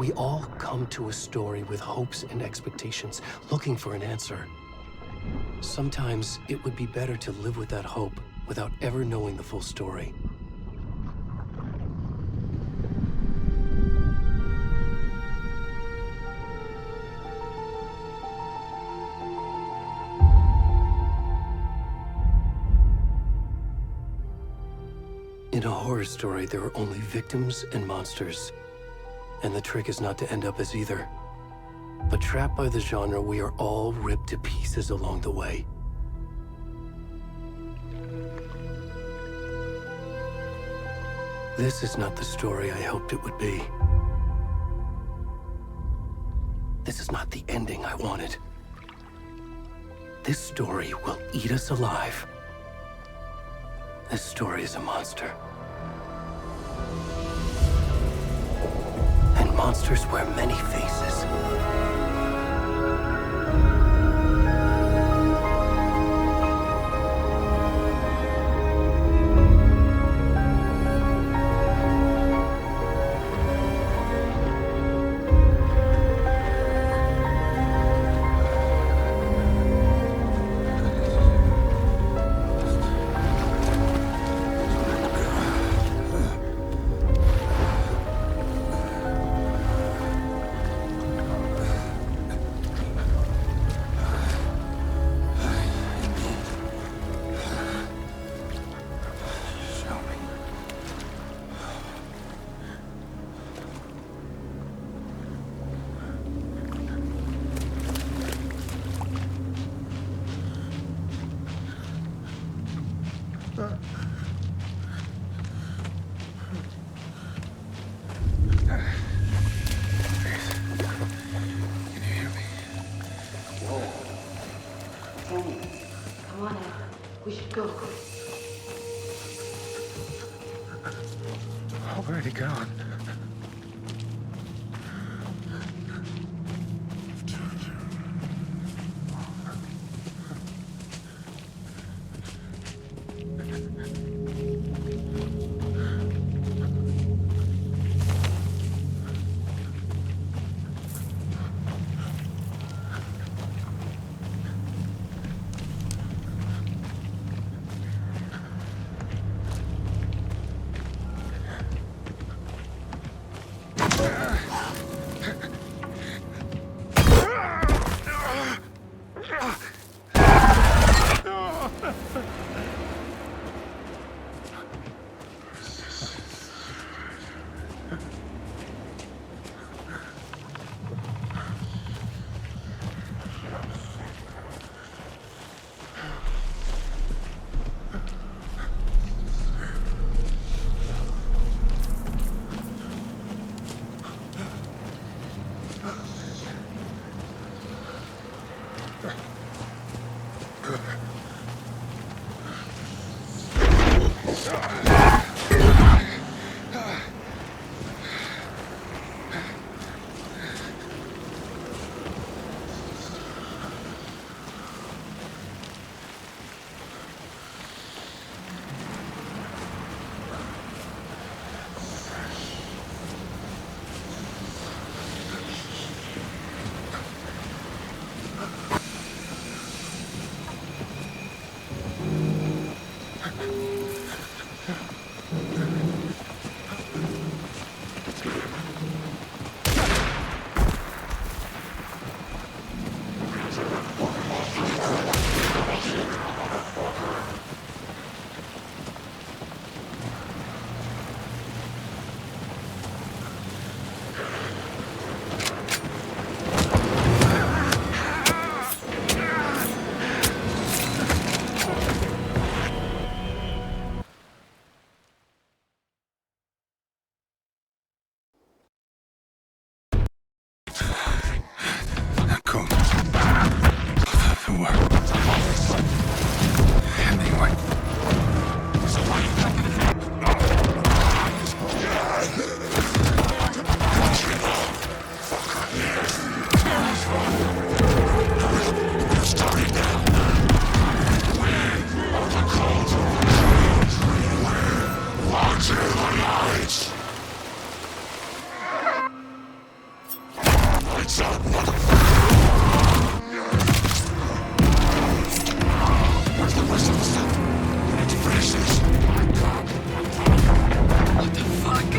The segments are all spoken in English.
We all come to a story with hopes and expectations, looking for an answer. Sometimes it would be better to live with that hope without ever knowing the full story. In a horror story, there are only victims and monsters. And the trick is not to end up as either. But trapped by the genre, we are all ripped to pieces along the way. This is not the story I hoped it would be. This is not the ending I wanted. This story will eat us alive. This story is a monster. And monsters wear many faces. Come on now. We should go. Already gone. lights out, motherfucker! Where's the rest of the stuff? We need to finish this. What the fuck?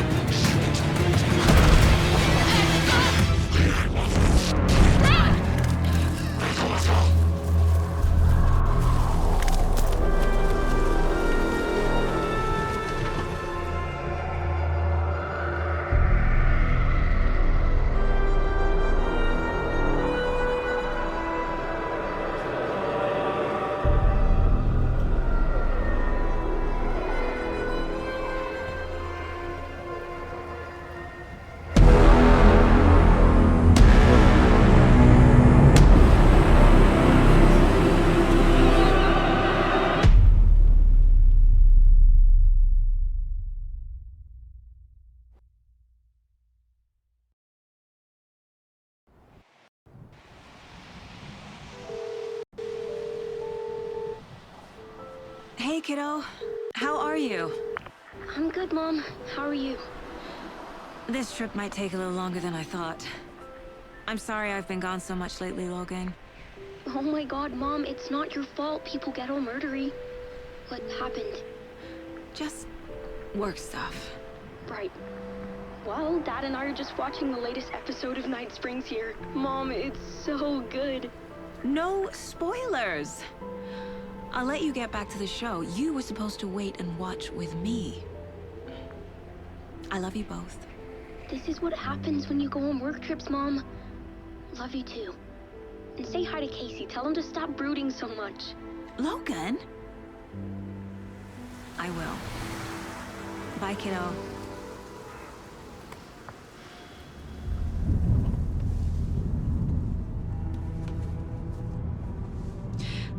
Let's go! Hey, kiddo. How are you? I'm good, Mom. How are you? This trip might take a little longer than I thought. I'm sorry I've been gone so much lately, Logan. Oh my god, Mom, it's not your fault people get all murdery. What happened? Just work stuff. Right. Well, Dad and I are just watching the latest episode of Night Springs here. Mom, it's so good. No spoilers! I'll let you get back to the show. You were supposed to wait and watch with me. I love you both. This is what happens when you go on work trips, Mom. Love you too. And say hi to Casey. Tell him to stop brooding so much. Logan? I will. Bye, kiddo.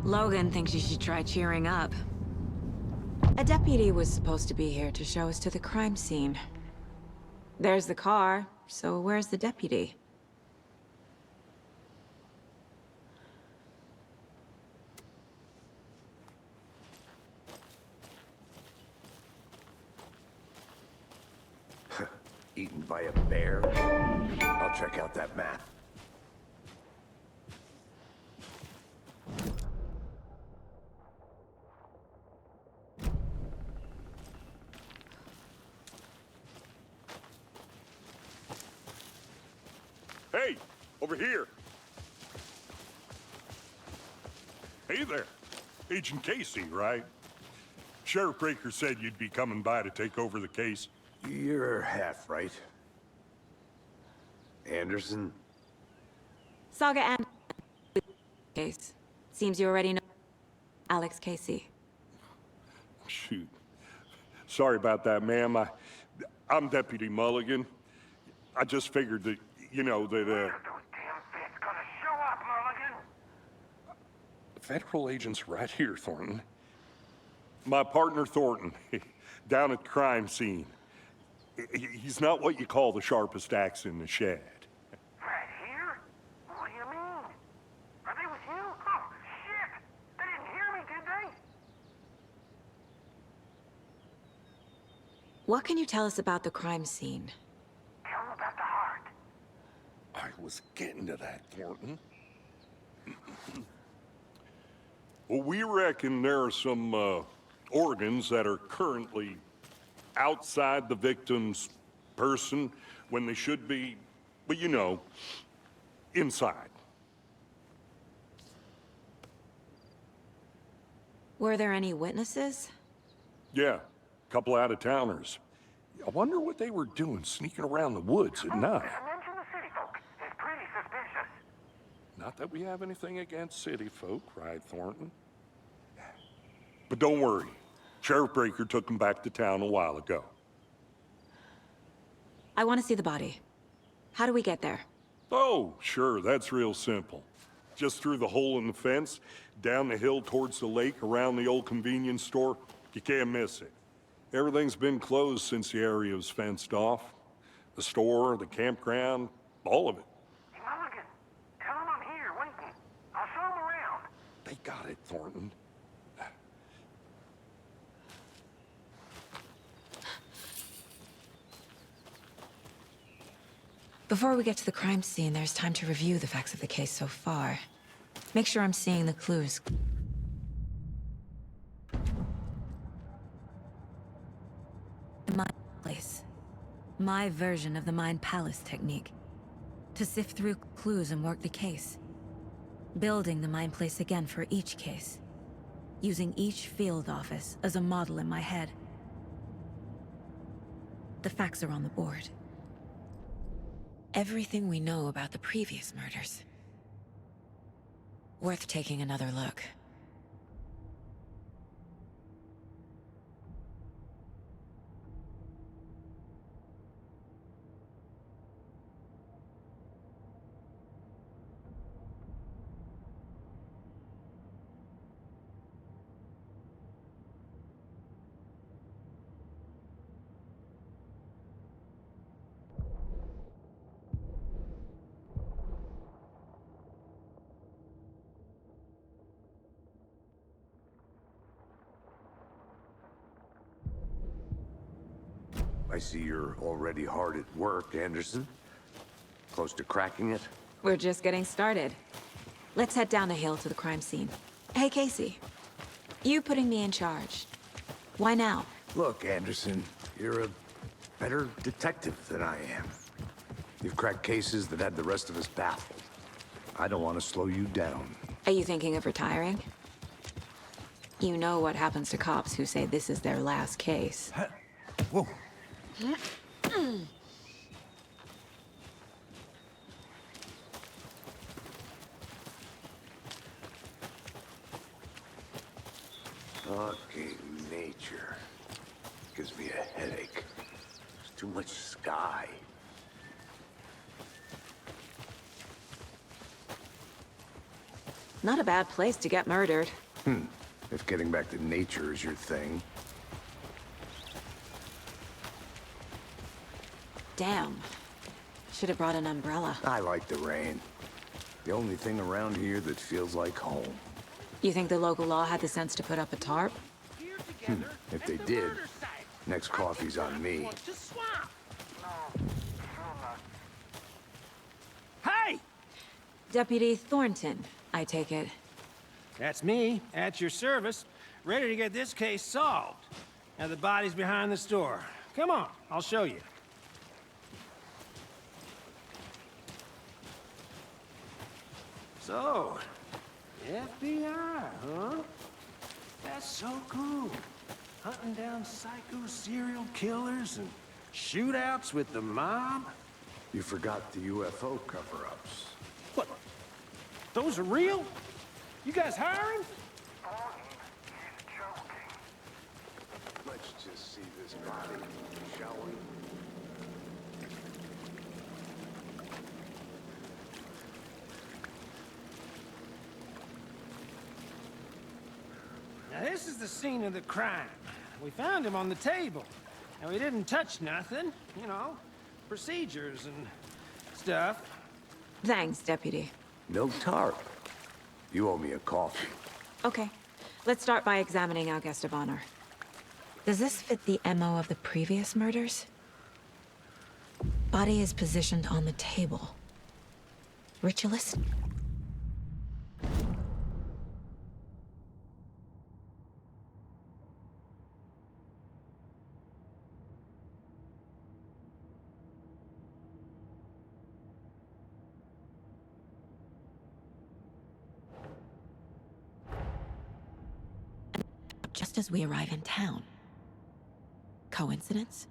Logan thinks you should try cheering up. A deputy was supposed to be here to show us to the crime scene. There's the car, so where's the deputy? Eaten by a bear? I'll check out that map. Hey, over here. Hey there. Agent Casey, right? Sheriff Breaker said you'd be coming by to take over the case. You're half right. Anderson? Saga and case. Seems you already know Alex Casey. Shoot. Sorry about that, ma'am. I'm Deputy Mulligan. I just figured that, you know, that, Those damn feds gonna show up, Mulligan! federal agent's right here, Thornton. My partner, Thornton, down at the crime scene. He's not what you call the sharpest axe in the shed. Right here? What do you mean? Are they with you? Oh, shit! They didn't hear me, did they? What can you tell us about the crime scene? Tell them about the heart. I was getting to that, Thornton. Well, we reckon there are some organs that are currently outside the victim's person when they should be, well, you know, inside. Were there any witnesses? Yeah, a couple out-of-towners. I wonder what they were doing sneaking around the woods at night. Mention the city folk. It's pretty suspicious. Not that we have anything against city folk, right, Thornton? But don't worry. Sheriff Breaker took him back to town a while ago. I want to see the body. How do we get there? Oh, sure, that's real simple. Just through the hole in the fence, down the hill towards the lake, around the old convenience store. You can't miss it. Everything's been closed since the area was fenced off. The store, the campground, all of it. Hey, Mulligan, tell them I'm here, waiting. I'll show them around. They got it, Thornton. Before we get to the crime scene, there's time to review the facts of the case so far. Make sure I'm seeing the clues. My place. My version of the Mind Palace technique. To sift through clues and work the case. Building the Mind Place again for each case. Using each field office as a model in my head. The facts are on the board. Everything we know about the previous murders. Worth taking another look. I see you're already hard at work, Anderson. Close to cracking it? We're just getting started. Let's head down the hill to the crime scene. Hey, Casey. You putting me in charge. Why now? Look, Anderson, you're a better detective than I am. You've cracked cases that had the rest of us baffled. I don't want to slow you down. Are you thinking of retiring? You know what happens to cops who say this is their last case. Whoa. Fucking nature. Gives me a headache. There's too much sky. Not a bad place to get murdered. If getting back to nature is your thing. Damn. Should have brought an umbrella. I like the rain. The only thing around here that feels like home. You think the local law had the sense to put up a tarp? If they did, next coffee's on me. Hey! Deputy Thornton, I take it. That's me, at your service, ready to get this case solved. Now the body's behind the store. Come on, I'll show you. So, FBI, huh? That's so cool. Hunting down psycho serial killers and shootouts with the mob. You forgot the UFO cover-ups. What? Those are real? You guys hiring? Let's just see this body, shall we? Now this is the scene of the crime. We found him on the table. And we didn't touch nothing, you know, procedures and stuff. Thanks, Deputy. No tarp. You owe me a coffee. Okay. Let's start by examining our guest of honor. Does this fit the MO of the previous murders? Body is positioned on the table. Ritualist? Just as we arrive in town. Coincidence?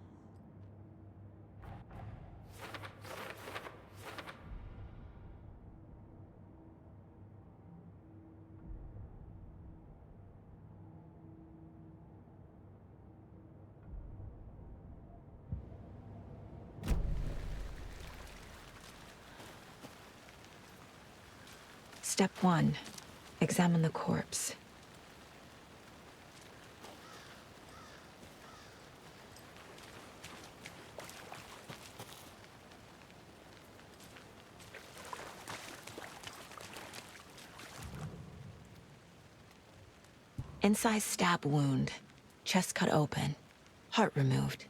Step 1. Examine the corpse. Incised stab wound. Chest cut open. Heart removed.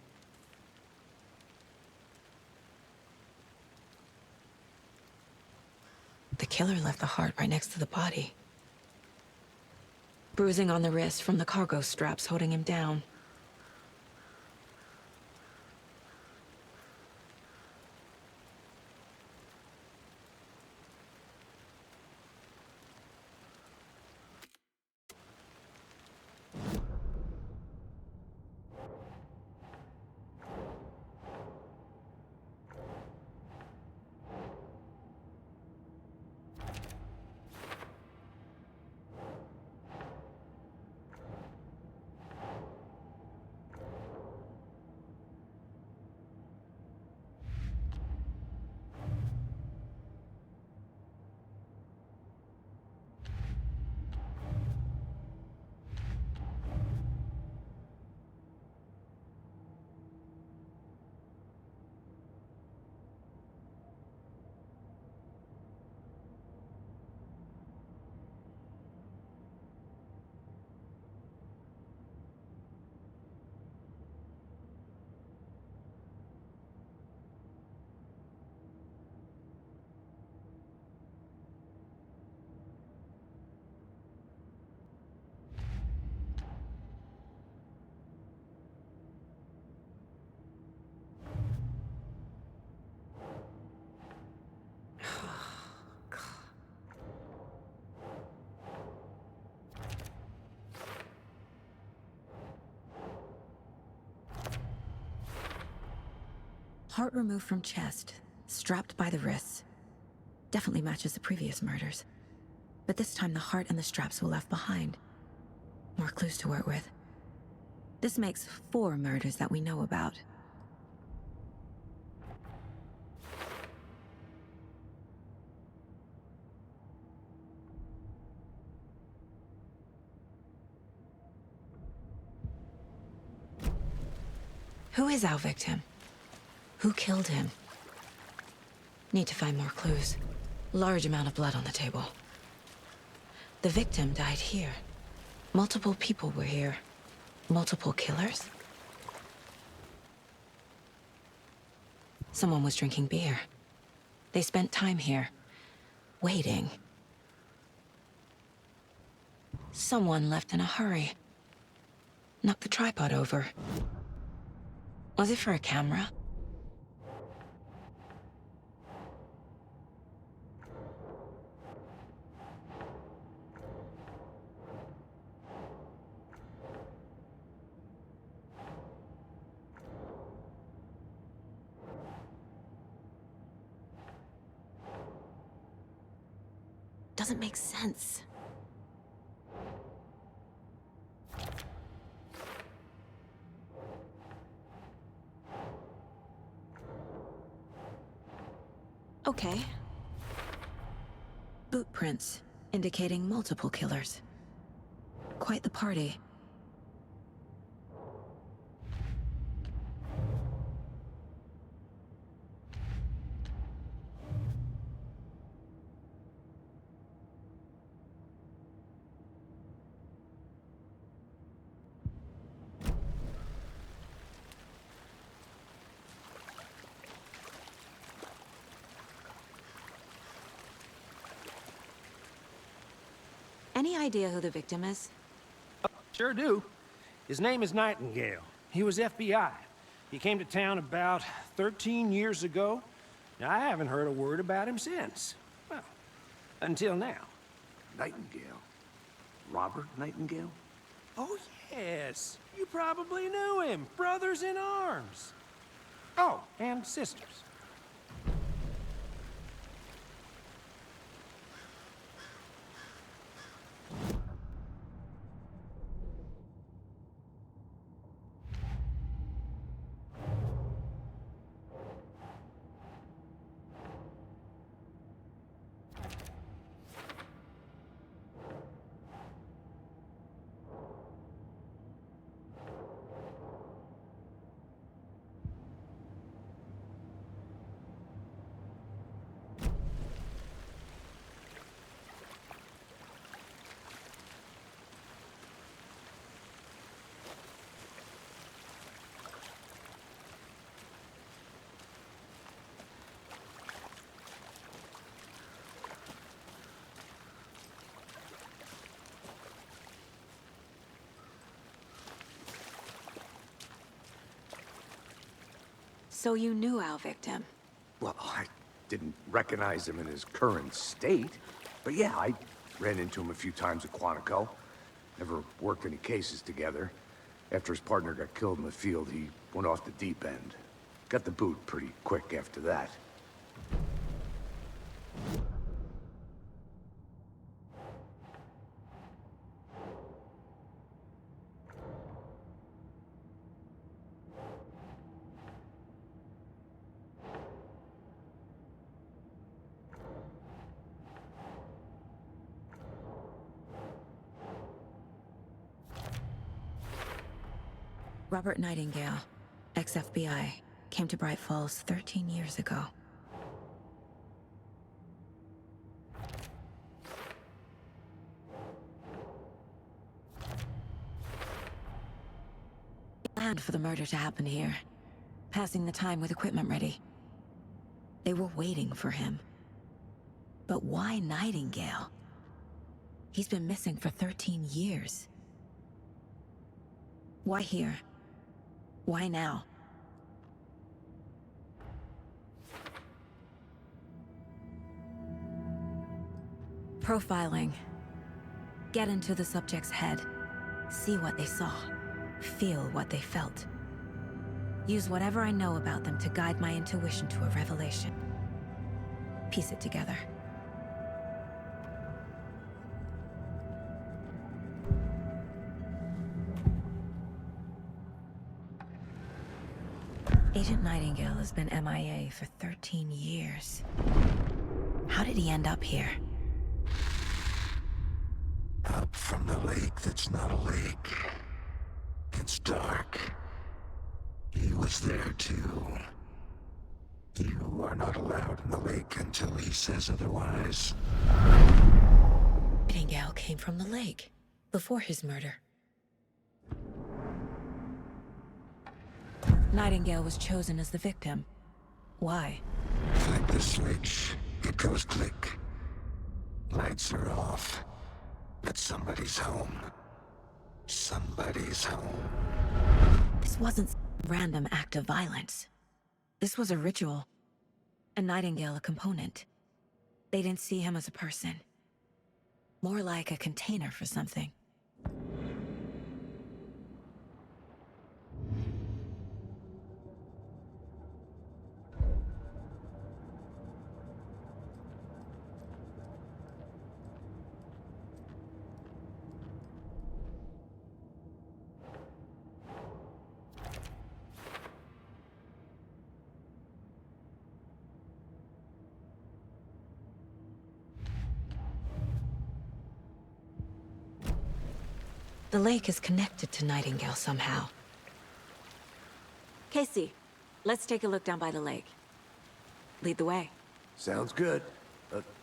The killer left the heart right next to the body. Bruising on the wrist from the cargo straps holding him down. Heart removed from chest, strapped by the wrists. Definitely matches the previous murders. But this time the heart and the straps were left behind. More clues to work with. This makes 4 murders that we know about. Who is our victim? Who killed him? Need to find more clues. Large amount of blood on the table. The victim died here. Multiple people were here. Multiple killers? Someone was drinking beer. They spent time here, waiting. Someone left in a hurry. Knocked the tripod over. Was it for a camera? Doesn't make sense. Okay. Boot prints, indicating multiple killers. Quite the party. Any idea who the victim is? Sure do. His name is Nightingale. He was FBI. He came to town about 13 years ago. Now, I haven't heard a word about him since. Well, until now. Nightingale? Robert Nightingale? Oh, yes. You probably knew him. Brothers in arms. Oh, and sisters. So you knew our victim? Well, I didn't recognize him in his current state. But yeah, I ran into him a few times at Quantico. Never worked any cases together. After his partner got killed in the field, he went off the deep end. Got the boot pretty quick after that. Robert Nightingale, ex-FBI, came to Bright Falls 13 years ago. He planned for the murder to happen here, passing the time with equipment ready. They were waiting for him. But why Nightingale? He's been missing for 13 years. Why here? Why now? Profiling. Get into the subject's head. See what they saw. Feel what they felt. Use whatever I know about them to guide my intuition to a revelation. Piece it together. Agent Nightingale has been MIA for 13 years. How did he end up here? Up from the lake that's not a lake. It's dark. He was there too. You are not allowed in the lake until he says otherwise. Nightingale came from the lake, before his murder. Nightingale was chosen as the victim. Why? Flip the switch, it goes click. Lights are off. But somebody's home. Somebody's home. This wasn't some random act of violence. This was a ritual. And Nightingale a component. They didn't see him as a person. More like a container for something. The lake is connected to Nightingale somehow. Casey, let's take a look down by the lake. Lead the way. Sounds good.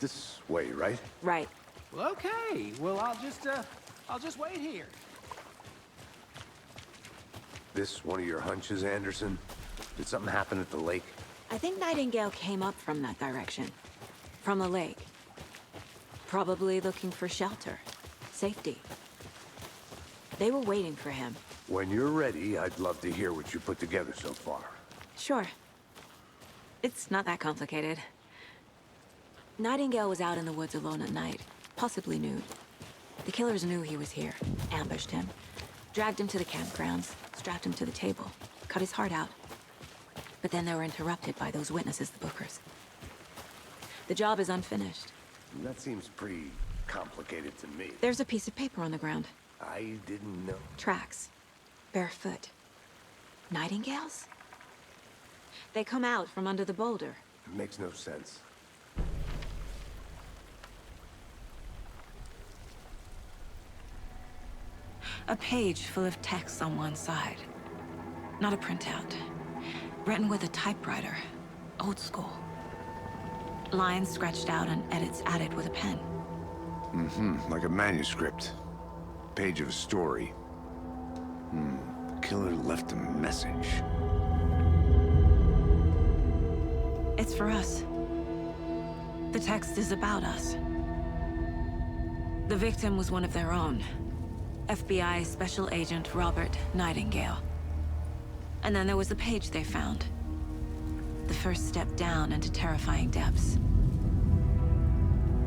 This way, right? Right. Well, okay. Well, I'll just wait here. This one of your hunches, Anderson? Did something happen at the lake? I think Nightingale came up from that direction. From the lake. Probably looking for shelter. Safety. They were waiting for him. When you're ready, I'd love to hear what you put together so far. Sure. It's not that complicated. Nightingale was out in the woods alone at night, possibly nude. The killers knew he was here, ambushed him, dragged him to the campgrounds, strapped him to the table, cut his heart out. But then they were interrupted by those witnesses, the Bookers. The job is unfinished. That seems pretty complicated to me. There's a piece of paper on the ground. I didn't know. Tracks. Barefoot. Nightingales? They come out from under the boulder. It makes no sense. A page full of text on one side. Not a printout. Written with a typewriter. Old school. Lines scratched out and edits added with a pen. Like a manuscript. Page of a story. The killer left a message. It's for us. The text is about us. The victim was one of their own. FBI Special Agent Robert Nightingale. And then there was the page they found. the first step down into terrifying depths.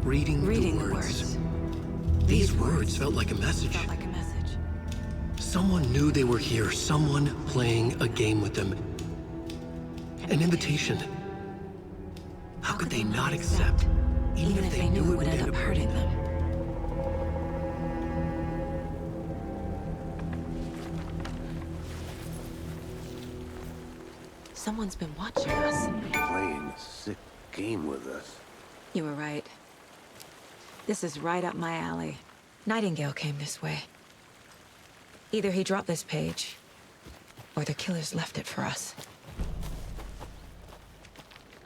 Reading The the words. These words felt like a message. Felt like a message. Someone knew they were here, someone playing a game with them. An invitation. How could they not accept, even if they knew it would end up hurting them? Someone's been watching us. Playing a sick game with us. You were right. This is right up my alley. Nightingale came this way. Either he dropped this page, or the killers left it for us.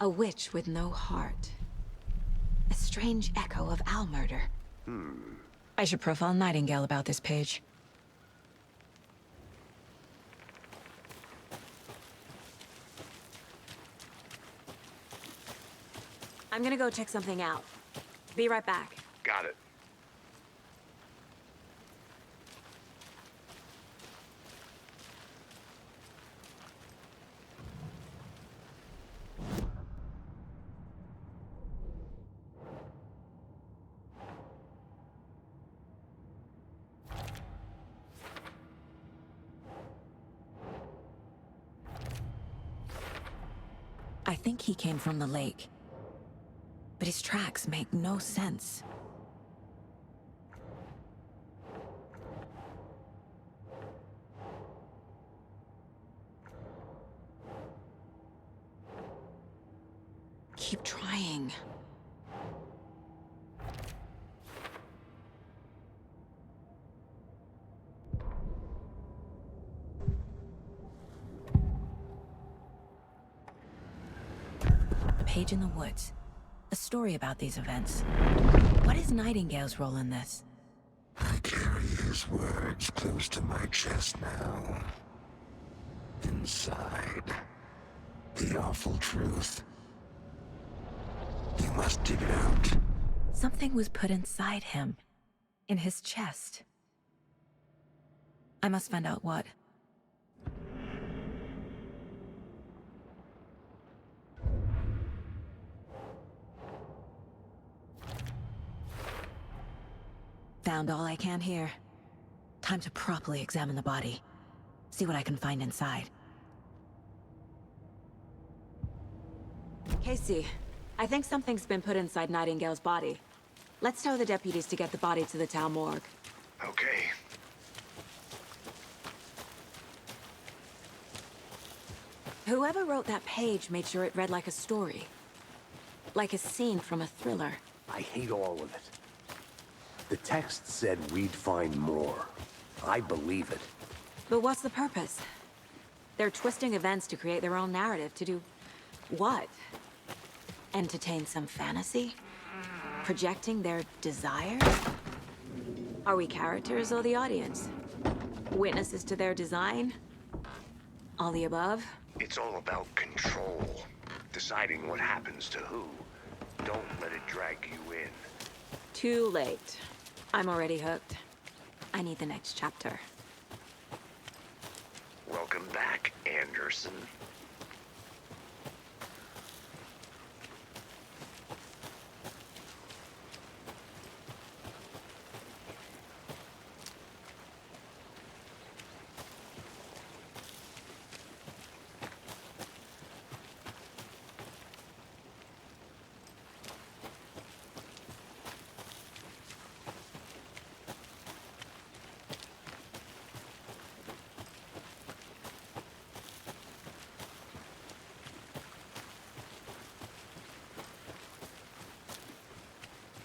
A witch with no heart. A strange echo of owl murder. I should profile Nightingale about this page. I'm gonna go check something out. Be right back. Got it. I think he came from the lake. But his tracks make no sense. Keep trying. A page in the woods. A story about these events. What is Nightingale's role in this? I carry his words close to my chest now. Inside, the awful truth. You must dig it out. Something was put inside him. In his chest. I must find out what. Found all I can here. Time to properly examine the body. See what I can find inside. Casey, I think something's been put inside Nightingale's body. Let's tell the deputies to get the body to the town morgue. Okay. Whoever wrote that page made sure it read like a story. Like a scene from a thriller. I hate all of it. The text said we'd find more. I believe it. But what's the purpose? They're twisting events to create their own narrative to do what? Entertain some fantasy? Projecting their desires? Are we characters or the audience? Witnesses to their design? All the above? It's all about control. Deciding what happens to who. Don't let it drag you in. Too late. I'm already hooked. I need the next chapter. Welcome back, Anderson.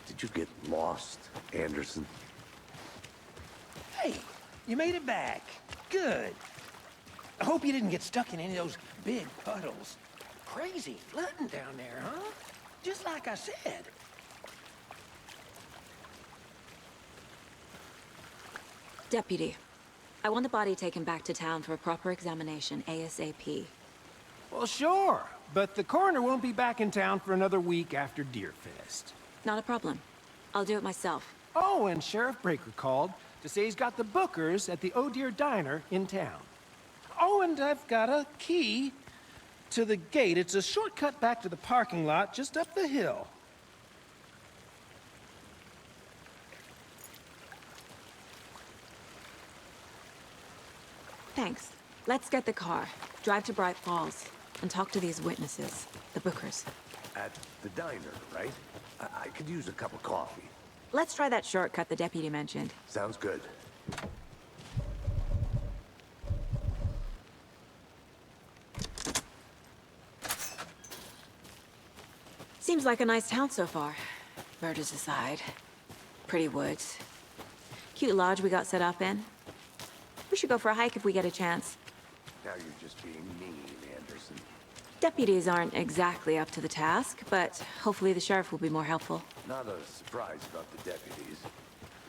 Did you get lost, Anderson? Hey, you made it back. Good. I hope you didn't get stuck in any of those big puddles. Crazy flooding down there, huh? Just like I said. Deputy, I want the body taken back to town for a proper examination ASAP. Well, sure. But the coroner won't be back in town for another week after Deerfest. Not a problem. I'll do it myself. Oh, and Sheriff Breaker called to say he's got the Bookers at the Oh Deer Diner in town. Oh, and I've got a key to the gate. It's a shortcut back to the parking lot just up the hill. Thanks. Let's get the car, drive to Bright Falls, and talk to these witnesses, the Bookers. At the diner, right? I could use a cup of coffee. Let's try that shortcut the deputy mentioned. Sounds good. Seems like a nice town so far. Murders aside. Pretty woods. Cute lodge we got set up in. We should go for a hike if we get a chance. Now you're just being mean, Anderson. Deputies aren't exactly up to the task, but hopefully the sheriff will be more helpful. Not a surprise about the deputies.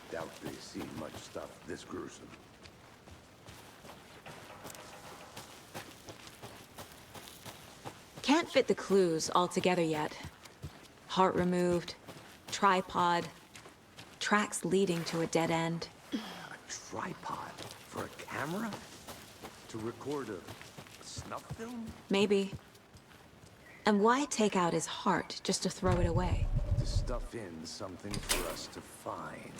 Doubt they've seen much stuff this gruesome. Can't fit the clues all together yet. Heart removed, tripod, tracks leading to a dead end. A tripod? For a camera? To record a snuff film? Maybe. And why take out his heart just to throw it away? To stuff in something for us to find.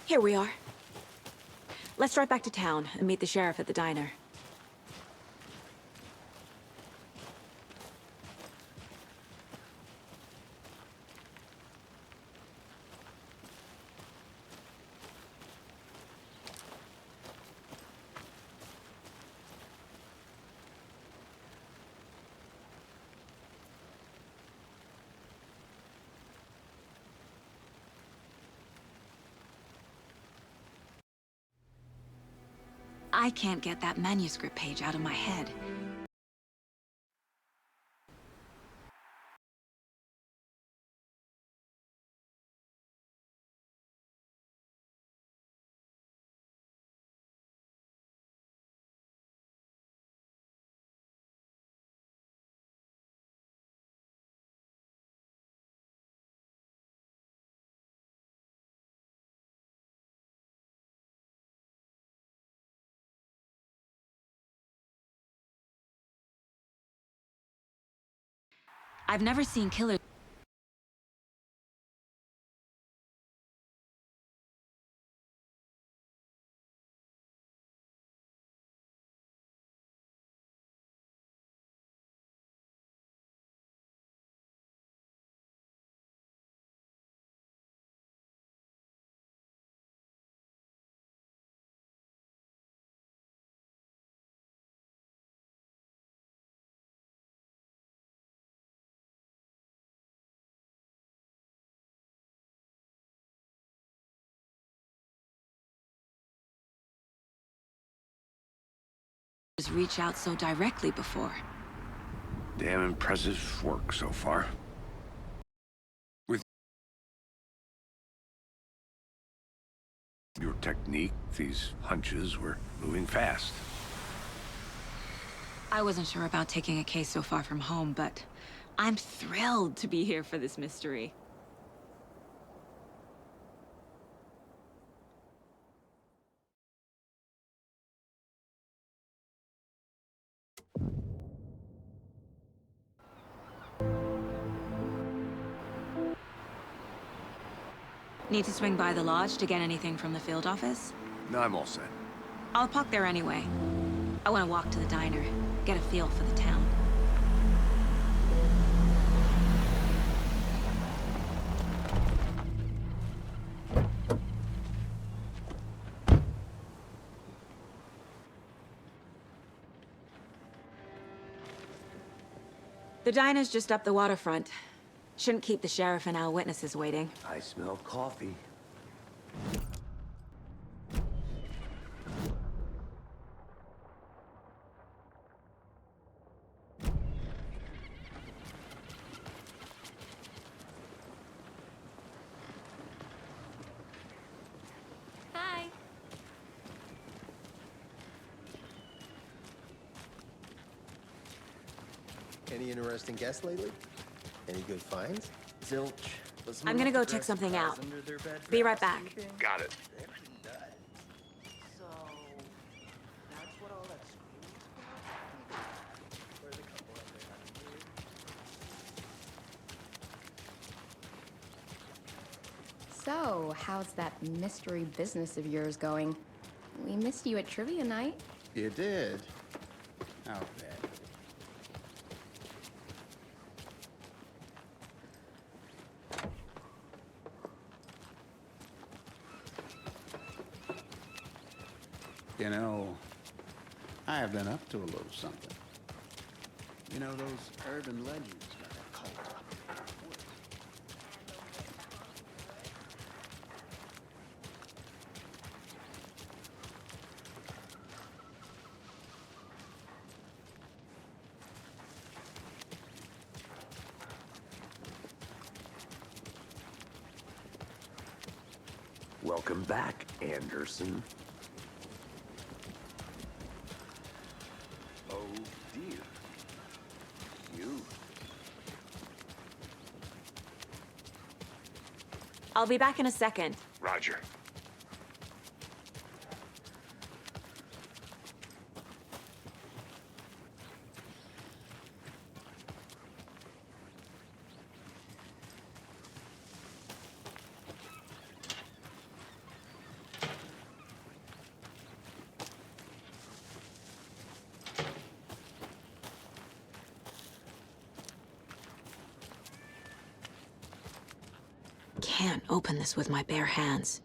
Here we are. Let's drive back to town and meet the sheriff at the diner. I can't get that manuscript page out of my head. I've never seen killers. Reach out so directly before. Damn impressive work so far. With your technique, these hunches were moving fast. I wasn't sure about taking a case so far from home, but I'm thrilled to be here for this mystery. Need to swing by the lodge to get anything from the field office? No, I'm all set. I'll park there anyway. I want to walk to the diner, get a feel for the town. The diner's just up the waterfront. Shouldn't keep the sheriff and our witnesses waiting. I smell coffee. Any interesting guests lately? Any good finds? Zilch. I'm gonna go check something out. Be right back. Got it. So, that's what all that screaming's for? So, how's that mystery business of yours going? We missed you at trivia night. You did? How bad? You know, I have been up to a little something. You know, those urban legends got a cult up in the woods. Welcome back, Anderson. Oh dear. You. I'll be back in a second. Roger. Can't open this with my bare hands.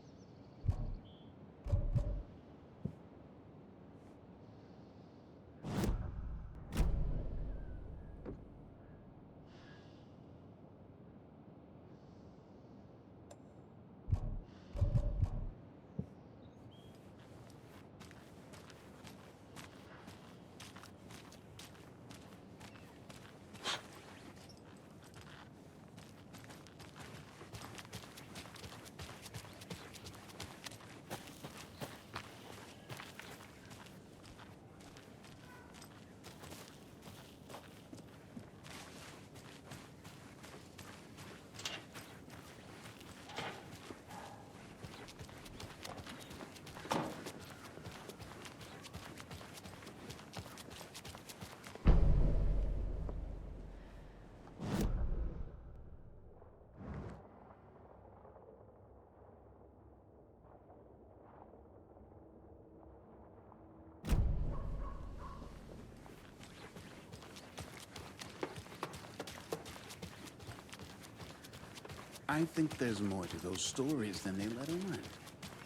I think there's more to those stories than they let on.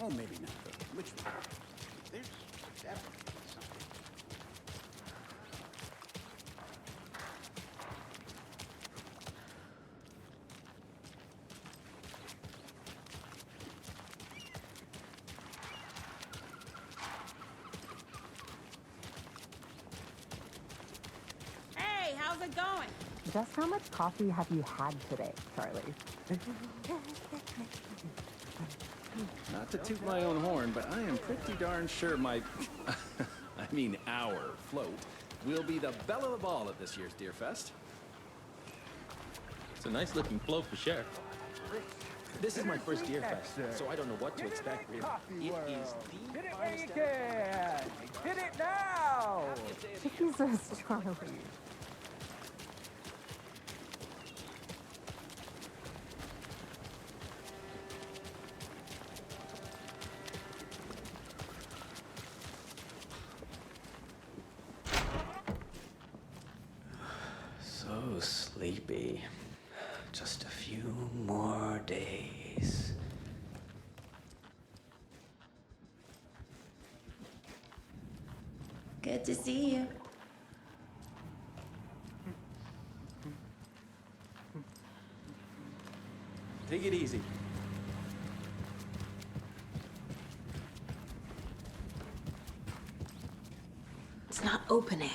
Oh, maybe not, but which one? There's definitely something. Hey, how's it going? Just how much coffee have you had today, Charlie? Not to toot my own horn, but I am pretty darn sure my, our float will be the belle of the ball at this year's Deer Fest. It's a nice looking float for sure. This is my first Deer Fest, so I don't know what to expect, really. It is the Hit it when finest you can! Hit it now! Jesus, Charlie. So sleepy. Just a few more days. Good to see you. Take it easy. It's not opening.